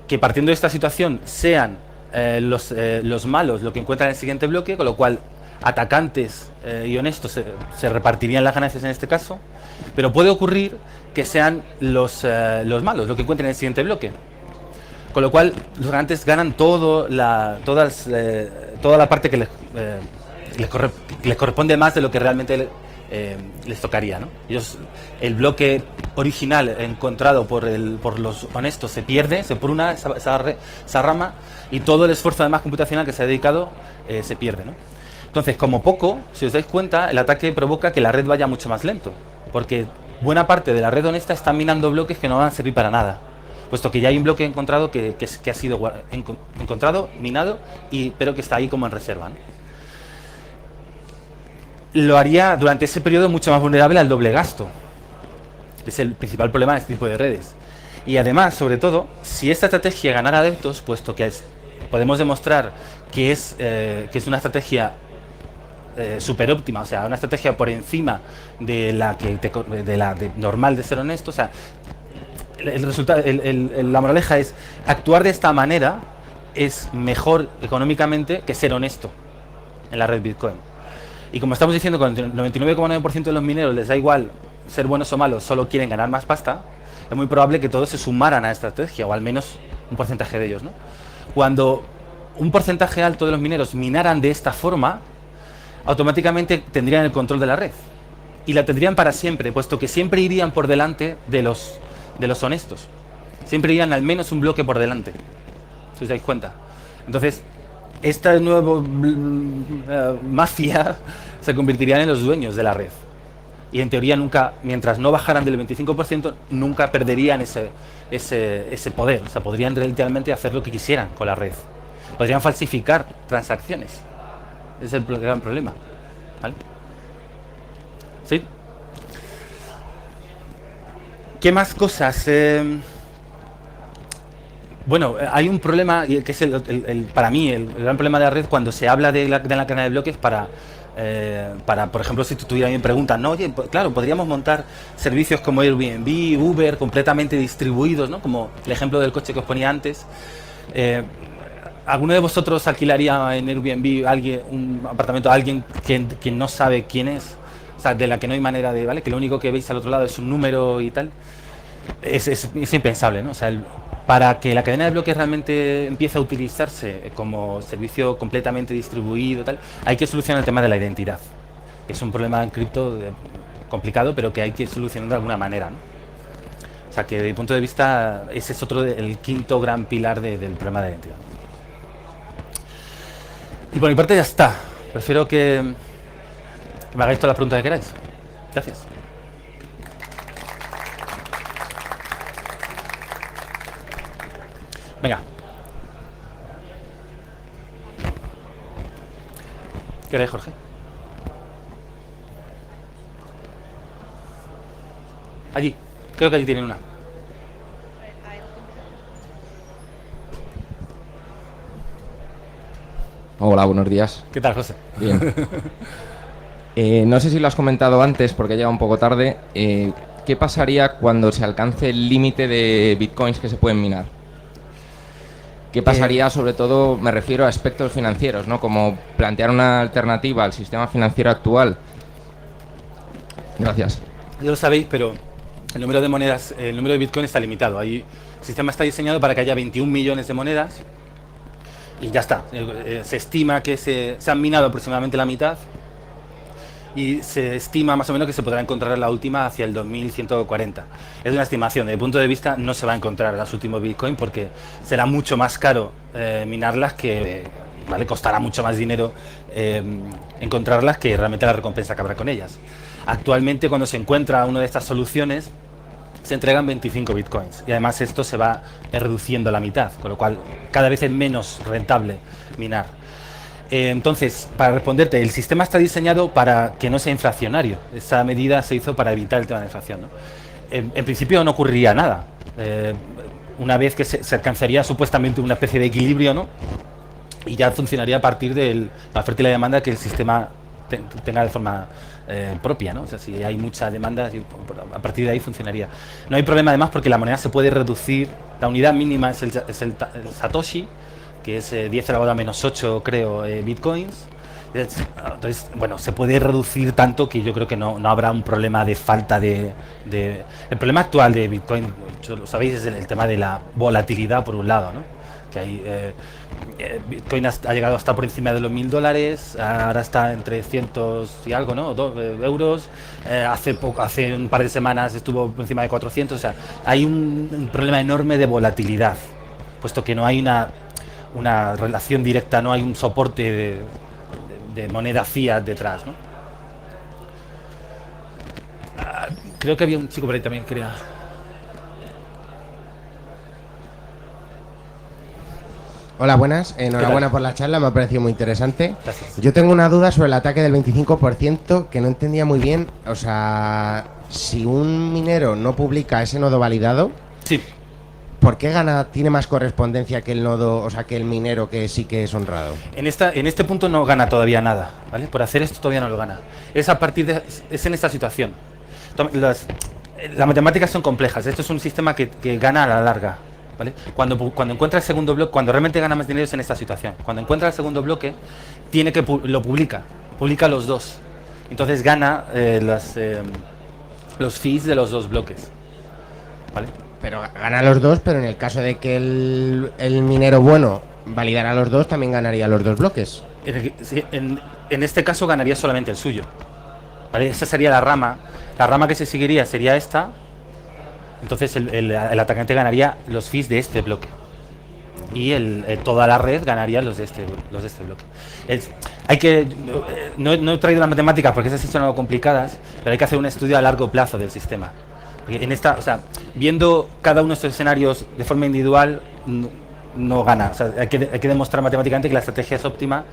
que partiendo de esta situación sean los malos lo que encuentran el siguiente bloque, con lo cual atacantes y honestos se repartirían las ganancias en este caso, pero puede ocurrir que sean los malos lo que encuentren el siguiente bloque, con lo cual los ganantes ganan toda la parte que les corresponde más de lo que realmente les tocaría, ¿no? El bloque original encontrado por los honestos se pierde, se pruna esa rama, y todo el esfuerzo además computacional que se ha dedicado se pierde, ¿no? Entonces, como poco, si os dais cuenta, el ataque provoca que la red vaya mucho más lento, porque buena parte de la red honesta está minando bloques que no van a servir para nada, puesto que ya hay un bloque encontrado que ha sido encontrado, minado, pero que está ahí como en reserva, ¿no? Lo haría durante ese periodo mucho más vulnerable al doble gasto. Es el principal problema de este tipo de redes. Y además, sobre todo, si esta estrategia ganara adeptos, puesto que podemos demostrar que es una estrategia super óptima, o sea, una estrategia por encima de la normal de ser honesto, o sea, la moraleja es, actuar de esta manera es mejor económicamente que ser honesto en la red Bitcoin. Y como estamos diciendo, con el 99,9% de los mineros les da igual ser buenos o malos, solo quieren ganar más pasta, es muy probable que todos se sumaran a esta estrategia, o al menos un porcentaje de ellos, ¿no? Cuando un porcentaje alto de los mineros minaran de esta forma, automáticamente tendrían el control de la red. Y la tendrían para siempre, puesto que siempre irían por delante de los honestos. Siempre irían al menos un bloque por delante, si os dais cuenta. Entonces, esta nueva mafia se convertirían en los dueños de la red. Y en teoría nunca, mientras no bajaran del 25%, nunca perderían ese poder. O sea, podrían literalmente hacer lo que quisieran con la red. Podrían falsificar transacciones. Ese es el gran problema. ¿Vale? ¿Sí? ¿Qué más cosas? Bueno, hay un problema, que es para mí el gran problema de la red cuando se habla de la cadena de bloques para, por ejemplo, si tú me preguntas, no, oye, pues, claro, podríamos montar servicios como Airbnb, Uber, completamente distribuidos, ¿no? Como el ejemplo del coche que os ponía antes. ¿Alguno de vosotros alquilaría en Airbnb un apartamento a alguien que no sabe quién es? O sea, de la que no hay manera de, ¿vale? Que lo único que veis al otro lado es un número y tal. Es impensable, ¿no? O sea, para que la cadena de bloques realmente empiece a utilizarse como servicio completamente distribuido, tal, hay que solucionar el tema de la identidad. Es un problema en cripto complicado, pero que hay que solucionar de alguna manera, ¿no? O sea, que desde mi punto de vista, ese es el quinto gran pilar del problema de la identidad. Y por mi parte ya está. Prefiero que me hagáis todas las preguntas que queráis. Gracias. Venga. ¿Qué eres, Jorge? Allí. Creo que allí tienen una. Hola, buenos días. ¿Qué tal, José? Bien. No sé si lo has comentado antes porque llega un poco tarde. ¿Qué pasaría cuando se alcance el límite de bitcoins que se pueden minar? ¿Qué pasaría, sobre todo, me refiero a aspectos financieros, ¿no? Como plantear una alternativa al sistema financiero actual. Gracias. Ya lo sabéis, pero el número de monedas, el número de bitcoin está limitado. El sistema está diseñado para que haya 21 millones de monedas y ya está. Se estima que se han minado aproximadamente la mitad y se estima más o menos que se podrá encontrar la última hacia el 2140. Es una estimación. Desde el punto de vista no se va a encontrar las últimas bitcoin porque será mucho más caro minarlas que... ¿vale? Costará mucho más dinero encontrarlas que realmente la recompensa que habrá con ellas. Actualmente, cuando se encuentra una de estas soluciones, se entregan 25 bitcoins y además esto se va reduciendo a la mitad, con lo cual cada vez es menos rentable minar. Entonces, para responderte, el sistema está diseñado para que no sea inflacionario. Esa medida se hizo para evitar el tema de la inflación, ¿no? En principio no ocurriría nada. Una vez que se alcanzaría supuestamente una especie de equilibrio, ¿no? Y ya funcionaría a partir de la oferta y la demanda que el sistema tenga de forma propia, ¿no? O sea, si hay mucha demanda, a partir de ahí funcionaría. No hay problema además porque la moneda se puede reducir, la unidad mínima es el Satoshi, que es 10 elevado a menos 8, creo, bitcoins. Entonces, bueno, se puede reducir tanto que yo creo que no habrá un problema de falta de... El problema actual de Bitcoin, lo sabéis, es el tema de la volatilidad por un lado, ¿no? Que hay... Bitcoin ha llegado hasta por encima de los $1000, ahora está entre 100 y algo, ¿no? Euros. Hace un par de semanas estuvo por encima de 400. O sea, hay un problema enorme de volatilidad, puesto que no hay una relación directa, no hay un soporte de moneda fiat detrás, ¿no? Creo que había un chico por ahí también, quería... Hola, buenas. Enhorabuena por la charla, me ha parecido muy interesante. Gracias. Yo tengo una duda sobre el ataque del 25% que no entendía muy bien. O sea, si un minero no publica ese nodo validado, Sí. ¿por qué tiene más correspondencia que el nodo, o sea, que el minero que sí que es honrado? En este punto no gana todavía nada, ¿vale? Por hacer esto todavía no lo gana. Es en esta situación. Las matemáticas son complejas. Esto es un sistema que gana a la larga, ¿vale? Cuando encuentra el segundo bloque, cuando realmente gana más dinero es en esta situación. Cuando encuentra el segundo bloque, lo publica los dos. Entonces gana los fees de los dos bloques, ¿vale? Pero gana los dos, pero en el caso de que el minero bueno validara los dos, también ganaría los dos bloques. En este caso ganaría solamente el suyo, ¿vale? Esa sería la rama. La rama que se seguiría sería esta. Entonces el atacante ganaría los fees de este bloque, y toda la red ganaría los de este bloque. No he traído las matemáticas porque esas sí son algo complicadas, pero hay que hacer un estudio a largo plazo del sistema. Porque viendo cada uno de estos escenarios de forma individual, no gana. O sea, hay que demostrar matemáticamente que la estrategia es óptima,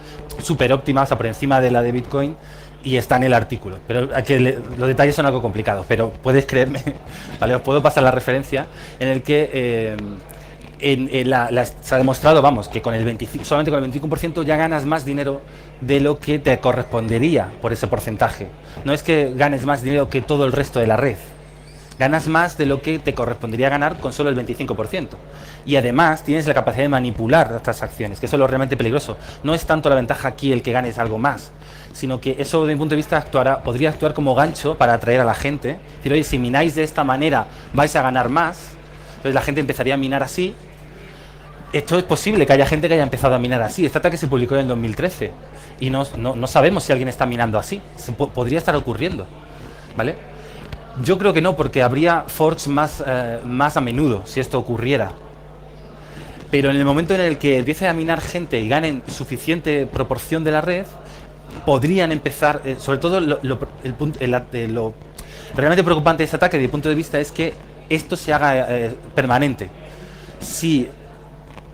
súper óptima, o sea, por encima de la de Bitcoin, y está en el artículo. Pero los detalles son algo complicados, pero puedes creerme, ¿vale? Os puedo pasar la referencia en el que se ha demostrado, vamos, que solamente con el 25% ya ganas más dinero de lo que te correspondería por ese porcentaje. No es que ganes más dinero que todo el resto de la red. Ganas más de lo que te correspondería ganar con solo el 25%. Y además tienes la capacidad de manipular las transacciones, que eso es lo realmente peligroso. No es tanto la ventaja aquí el que ganes algo más, sino que eso, desde mi punto de vista, podría actuar como gancho para atraer a la gente. Es decir, oye, si mináis de esta manera vais a ganar más. Entonces la gente empezaría a minar así. Esto es posible que haya gente que haya empezado a minar así. Este ataque se publicó en el 2013 y no sabemos si alguien está minando así. Podría estar ocurriendo, ¿vale? Yo creo que no, porque habría forks más a menudo si esto ocurriera. Pero en el momento en el que empiece a minar gente y ganen suficiente proporción de la red, podrían empezar, sobre todo lo realmente preocupante de este ataque, desde mi punto de vista, es que esto se haga permanente. Si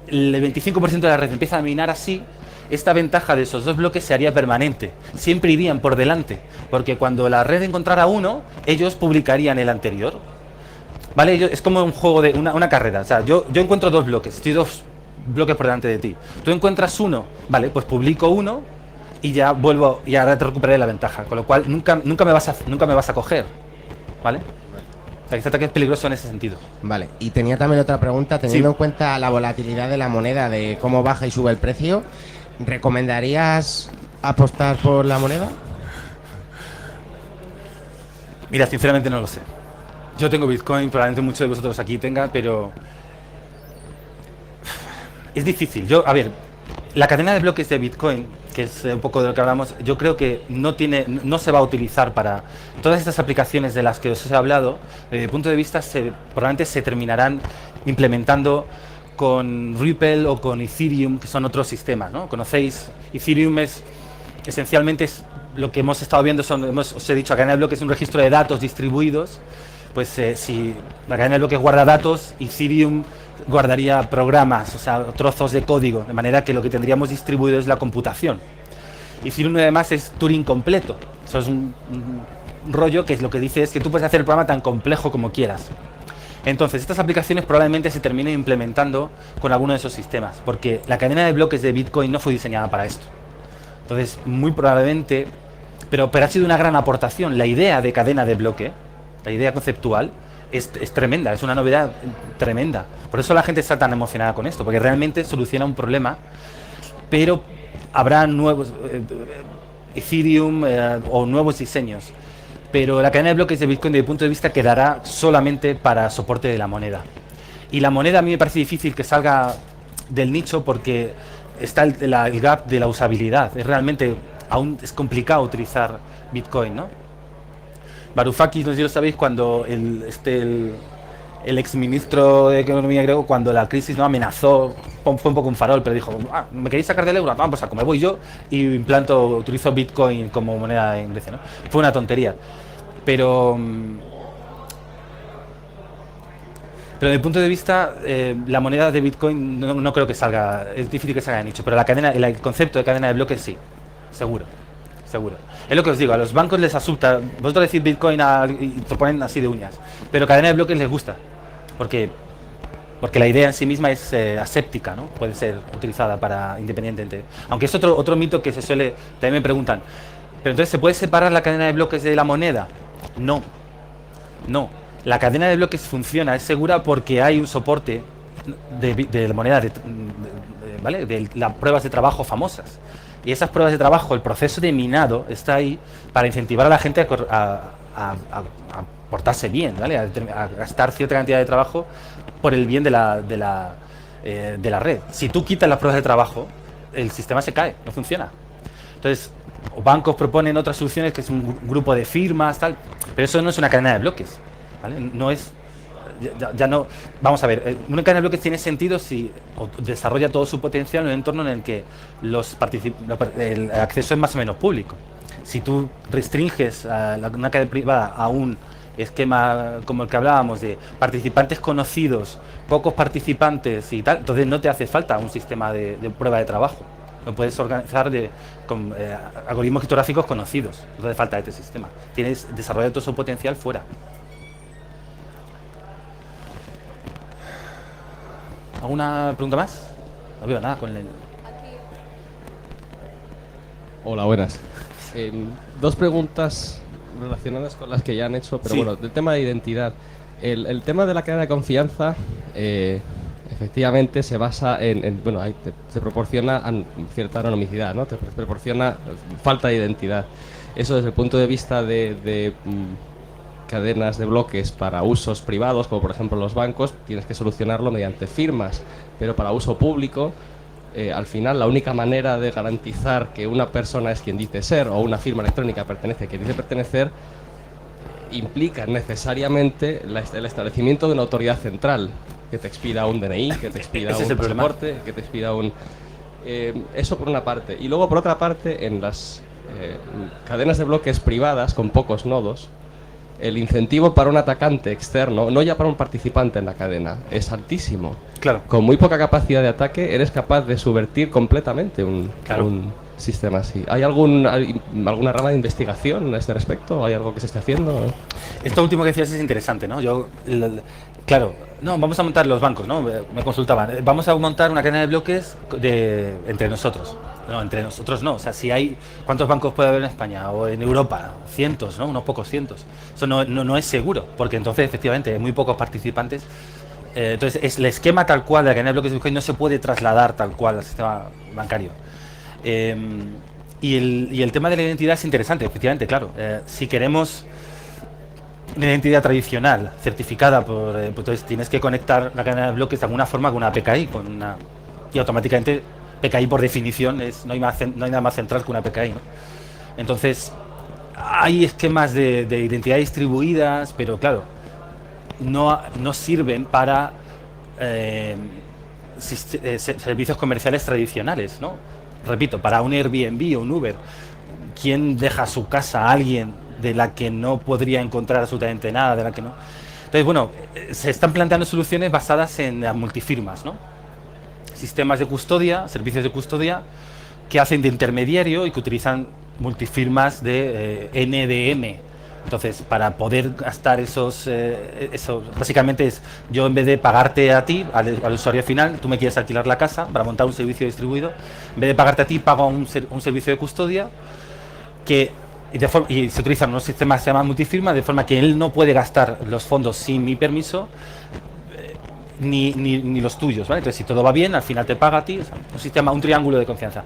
el 25% de la red empieza a minar así, esta ventaja de esos dos bloques se haría permanente. Siempre irían por delante, porque cuando la red encontrara uno, ellos publicarían el anterior. ¿Vale? Es como un juego de una carrera. O sea, yo encuentro dos bloques, estoy dos bloques por delante de ti. Tú encuentras uno, vale, pues publico uno y ya vuelvo y ahora te recuperaré la ventaja. Con lo cual nunca me vas a coger. ¿Vale? O sea, este ataque es peligroso en ese sentido. Vale, y tenía también otra pregunta, teniendo en cuenta la volatilidad de la moneda, de cómo baja y sube el precio, ¿recomendarías apostar por la moneda? Mira, sinceramente no lo sé. Yo tengo Bitcoin, probablemente muchos de vosotros aquí tengan, pero es difícil. La cadena de bloques de Bitcoin, que es un poco de lo que hablamos, yo creo que no se va a utilizar para todas estas aplicaciones de las que os he hablado. Desde mi punto de vista, probablemente se terminarán implementando con Ripple o con Ethereum, que son otros sistemas, ¿no? Conocéis, Ethereum esencialmente es lo que hemos estado viendo, os he dicho, la cadena de bloques es un registro de datos distribuidos. Pues si la cadena de bloques guarda datos, Ethereum guardaría programas, o sea, trozos de código, de manera que lo que tendríamos distribuido es la computación. Ethereum además es Turing completo. Eso es un rollo que lo que dice es que tú puedes hacer el programa tan complejo como quieras. Entonces, estas aplicaciones probablemente se terminen implementando con alguno de esos sistemas, porque la cadena de bloques de Bitcoin no fue diseñada para esto. Entonces, muy probablemente, pero ha sido una gran aportación. La idea de cadena de bloque, la idea conceptual, es tremenda, es una novedad tremenda. Por eso la gente está tan emocionada con esto, porque realmente soluciona un problema, pero habrá nuevos Ethereum o nuevos diseños. Pero la cadena de bloques de Bitcoin, desde mi punto de vista, quedará solamente para soporte de la moneda. Y la moneda a mí me parece difícil que salga del nicho porque está el gap de la usabilidad. Aún es complicado utilizar Bitcoin, ¿no? Varoufakis, no sé si lo sabéis, cuando el exministro de Economía griego, cuando la crisis no amenazó, fue un poco un farol, pero dijo, ¿me queréis sacar del euro? Vamos a comer, voy yo y utilizo Bitcoin como moneda en Grecia, ¿no? Fue una tontería. Pero desde mi punto de vista, la moneda de Bitcoin no creo que salga, es difícil que salga de nicho, pero el concepto de cadena de bloques sí, seguro. Es lo que os digo, a los bancos les asusta. Vosotros decís Bitcoin y te ponen así de uñas, pero cadena de bloques les gusta, porque la idea en sí misma es aséptica, ¿no? Puede ser utilizada para independientemente. Aunque es otro mito que también me preguntan, pero entonces ¿se puede separar la cadena de bloques de la moneda? No. La cadena de bloques funciona, es segura porque hay un soporte de la moneda, ¿vale? De las pruebas de trabajo famosas. Y esas pruebas de trabajo, el proceso de minado está ahí para incentivar a la gente a portarse bien, ¿vale? A gastar cierta cantidad de trabajo por el bien de la red. Si tú quitas las pruebas de trabajo, el sistema se cae, no funciona. Entonces, bancos proponen otras soluciones que es un grupo de firmas, tal, pero eso no es una cadena de bloques, ¿vale? No es ya no... Vamos a ver, una cadena de bloques tiene sentido si desarrolla todo su potencial en un entorno en el que el acceso es más o menos público. Si tú restringes a una cadena privada a un esquema como el que hablábamos de participantes conocidos, pocos participantes y tal, entonces no te hace falta un sistema de prueba de trabajo. Lo puedes organizar con algoritmos criptográficos conocidos. No te hace falta este sistema. Tienes desarrollado todo su potencial fuera. ¿Alguna pregunta más? No veo nada con el... Hola, buenas. Dos preguntas relacionadas con las que ya han hecho, pero Sí. bueno, del tema de identidad. El tema de la cadena de confianza, efectivamente, se basa bueno, te proporciona cierta anonimicidad, ¿no? Te proporciona falta de identidad. Eso desde el punto de vista de cadenas de bloques para usos privados, como por ejemplo los bancos, tienes que solucionarlo mediante firmas, pero para uso público, al final la única manera de garantizar que una persona es quien dice ser o una firma electrónica pertenece a quien dice pertenecer implica necesariamente el establecimiento de una autoridad central que te expida un DNI, que te expida Ese es un el problema. pasaporte, que te expida un... eso por una parte. Y luego por otra parte, en las cadenas de bloques privadas con pocos nodos, el incentivo para un atacante externo, no ya para un participante en la cadena, es altísimo. Claro. Con muy poca capacidad de ataque eres capaz de subvertir completamente un sistema así. ¿Hay alguna rama de investigación a este respecto? ¿Hay algo que se esté haciendo? Esto último que decías es interesante, ¿no? Claro, no, vamos a montar los bancos, ¿no? Me consultaban. Vamos a montar una cadena de bloques entre nosotros. No, entre nosotros no. O sea, si hay... ¿Cuántos bancos puede haber en España o en Europa? Cientos, ¿no? Unos pocos cientos. Eso no es seguro, porque entonces, efectivamente, hay muy pocos participantes. Entonces, el esquema tal cual de la cadena de bloques de Bitcoin no se puede trasladar tal cual al sistema bancario. Y el tema de la identidad es interesante, efectivamente, claro. Si queremos una identidad tradicional, certificada pues entonces tienes que conectar la cadena de bloques de alguna forma con una PKI, y automáticamente PKI por definición no hay nada más central que una PKI, ¿no? Entonces, hay esquemas de identidad distribuidas, pero claro, no sirven para servicios comerciales tradicionales, ¿no? Repito, para un Airbnb o un Uber, ¿quién deja su casa a alguien de la que no podría encontrar absolutamente nada, de la que no? Entonces, bueno, se están planteando soluciones basadas en las multifirmas, ¿no? Sistemas de custodia, servicios de custodia que hacen de intermediario y que utilizan multifirmas de NDM. Entonces, para poder gastar esos, básicamente es, yo en vez de pagarte a ti, al usuario final, tú me quieres alquilar la casa para montar un servicio distribuido, en vez de pagarte a ti, pago un servicio de custodia y se utilizan unos sistemas que se llaman multifirma, de forma que él no puede gastar los fondos sin mi permiso, ni los tuyos, ¿vale? Entonces, si todo va bien, al final te paga a ti, o sea, un sistema, un triángulo de confianza.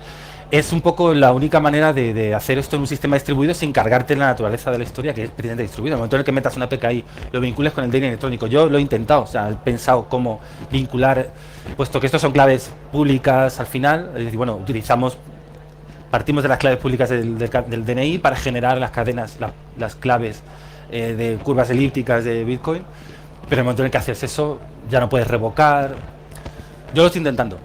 Es un poco la única manera de hacer esto en un sistema distribuido sin cargarte la naturaleza de la historia, que es precisamente distribuido. En el momento en el que metas una PKI, lo vincules con el DNI electrónico. Yo lo he intentado, o sea, he pensado cómo vincular, puesto que estos son claves públicas al final, es decir, bueno, partimos de las claves públicas del DNI para generar las cadenas, las claves de curvas elípticas de Bitcoin, pero en el momento en el que haces eso, ya no puedes revocar. Yo lo estoy intentando.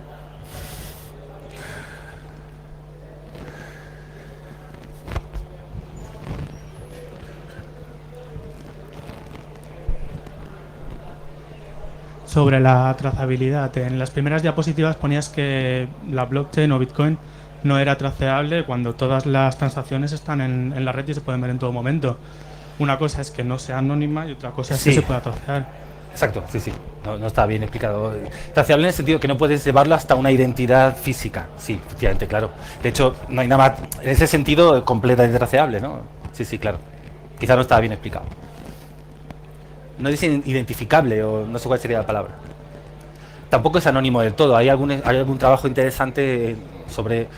Sobre la trazabilidad, en las primeras diapositivas ponías que la blockchain o Bitcoin no era traceable cuando todas las transacciones están en la red y se pueden ver en todo momento. Una cosa es que no sea anónima y otra cosa es que se pueda tracear. Exacto, sí. No está bien explicado. Traceable en el sentido que no puedes llevarlo hasta una identidad física. Sí, efectivamente, claro. De hecho, no hay nada más, en ese sentido, completamente traceable, ¿no? Sí, claro. Quizá no estaba bien explicado. No es identificable, o no sé cuál sería la palabra. Tampoco es anónimo del todo. Hay algún trabajo interesante sobre...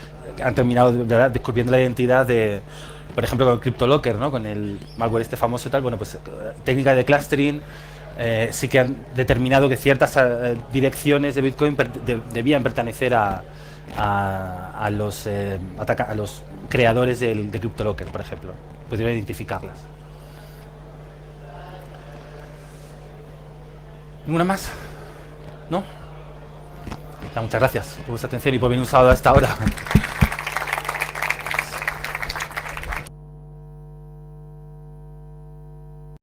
Han terminado descubriendo la identidad de, por ejemplo, con el CryptoLocker, ¿no? Con el malware este famoso y tal. Bueno, pues técnicas de clustering sí que han determinado que ciertas direcciones de Bitcoin debían pertenecer a los creadores de CryptoLocker, por ejemplo. Pudieron identificarlas. ¿Ninguna más? ¿No? Ya, muchas gracias por vuestra atención y por venir un sábado a esta hora.